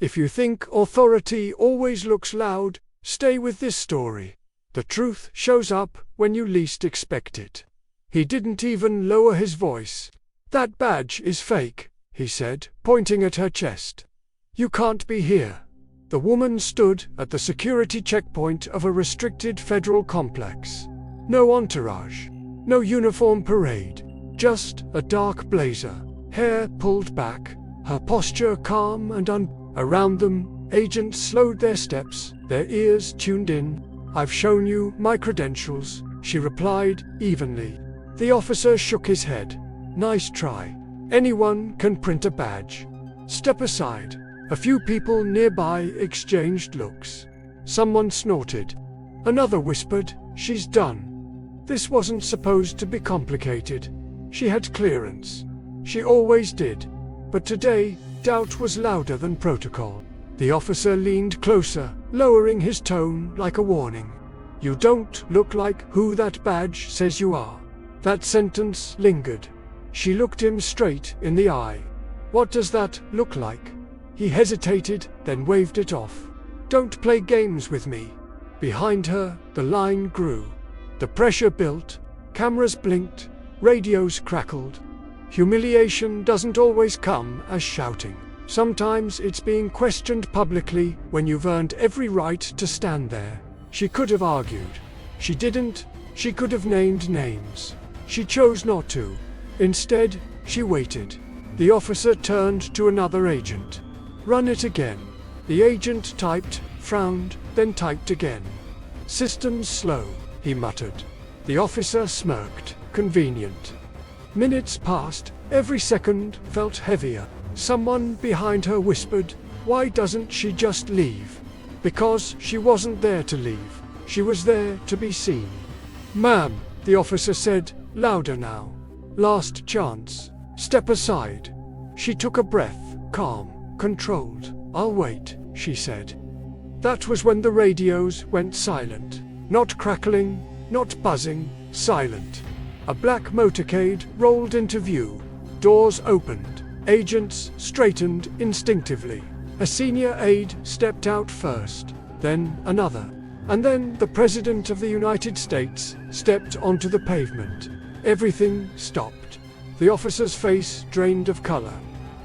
If you think authority always looks loud, stay with this story. The truth shows up when you least expect it. He didn't even lower his voice. That badge is fake, he said, pointing at her chest. You can't be here. The woman stood at the security checkpoint of a restricted federal complex. No entourage, no uniform parade, just a dark blazer, hair pulled back, her posture calm and around them, agents slowed their steps, their ears tuned in. I've shown you my credentials, she replied evenly. The officer shook his head. Nice try. Anyone can print a badge. Step aside. A few people nearby exchanged looks. Someone snorted. Another whispered, she's done. This wasn't supposed to be complicated. She had clearance. She always did. But today, doubt was louder than protocol. The officer leaned closer, lowering his tone like a warning. You don't look like who that badge says you are. That sentence lingered. She looked him straight in the eye. What does that look like? He hesitated, then waved it off. Don't play games with me. Behind her, the line grew. The pressure built, cameras blinked, radios crackled. Humiliation doesn't always come as shouting. Sometimes it's being questioned publicly when you've earned every right to stand there. She could have argued. She didn't. She could have named names. She chose not to. Instead, she waited. The officer turned to another agent. Run it again. The agent typed, frowned, then typed again. Systems slow, he muttered. The officer smirked. Convenient. Minutes passed. Every second felt heavier. Someone behind her whispered, why doesn't she just leave? Because she wasn't there to leave. She was there to be seen. Ma'am, the officer said, louder now. Last chance. Step aside. She took a breath, calm, controlled. I'll wait, she said. That was when the radios went silent. Not crackling, not buzzing, silent. A black motorcade rolled into view. Doors opened. Agents straightened instinctively. A senior aide stepped out first, then another. And then the President of the United States stepped onto the pavement. Everything stopped. The officer's face drained of color.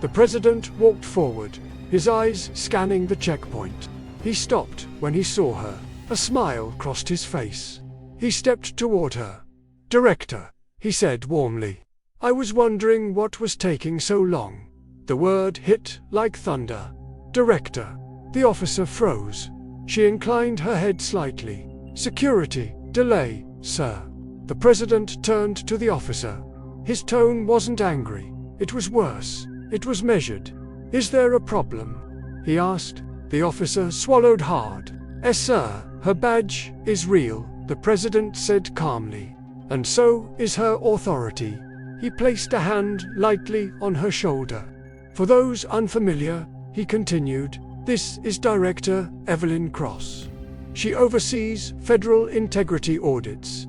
The President walked forward, his eyes scanning the checkpoint. He stopped when he saw her. A smile crossed his face. He stepped toward her. Director, he said warmly. I was wondering what was taking so long. The word hit like thunder. Director. The officer froze. She inclined her head slightly. Security, delay, sir. The President turned to the officer. His tone wasn't angry. It was worse. It was measured. Is there a problem? He asked. The officer swallowed hard. Yes, sir. Her badge is real, the President said calmly. And so is her authority. He placed a hand lightly on her shoulder. For those unfamiliar, he continued, this is Director Evelyn Cross. She oversees federal integrity audits.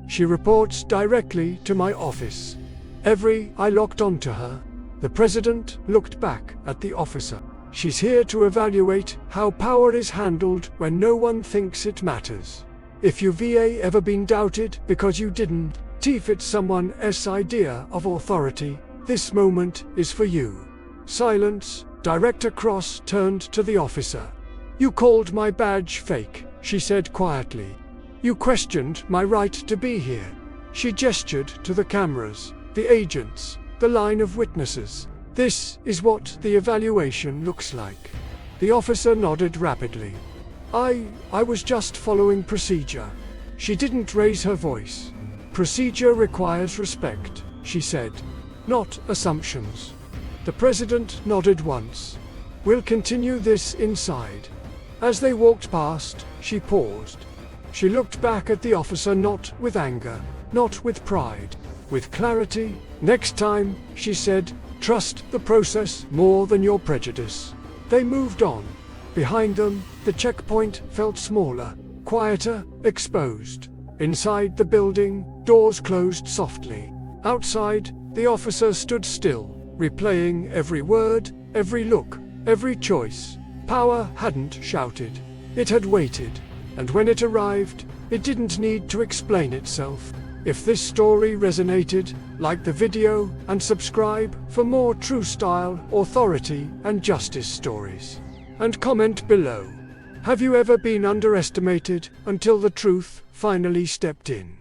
She reports directly to my office. I locked onto her. The President looked back at the officer. She's here to evaluate how power is handled when no one thinks it matters. If you've ever been doubted because you didn't fit someone else's idea of authority, this moment is for you. Silence. Director Cross turned to the officer. You called my badge fake, she said quietly. You questioned my right to be here. She gestured to the cameras, the agents, the line of witnesses. This is what the evaluation looks like. The officer nodded rapidly. I was just following procedure. She didn't raise her voice. Procedure requires respect, she said, not assumptions. The President nodded once. We'll continue this inside. As they walked past, she paused. She looked back at the officer not with anger, not with pride, with clarity. Next time, she said, trust the process more than your prejudice. They moved on. Behind them, the checkpoint felt smaller, quieter, exposed. Inside the building, doors closed softly. Outside, the officer stood still, replaying every word, every look, every choice. Power hadn't shouted. It had waited. And when it arrived, it didn't need to explain itself. If this story resonated, like the video and subscribe for more true style, authority, and justice stories. And comment below. Have you ever been underestimated until the truth finally stepped in?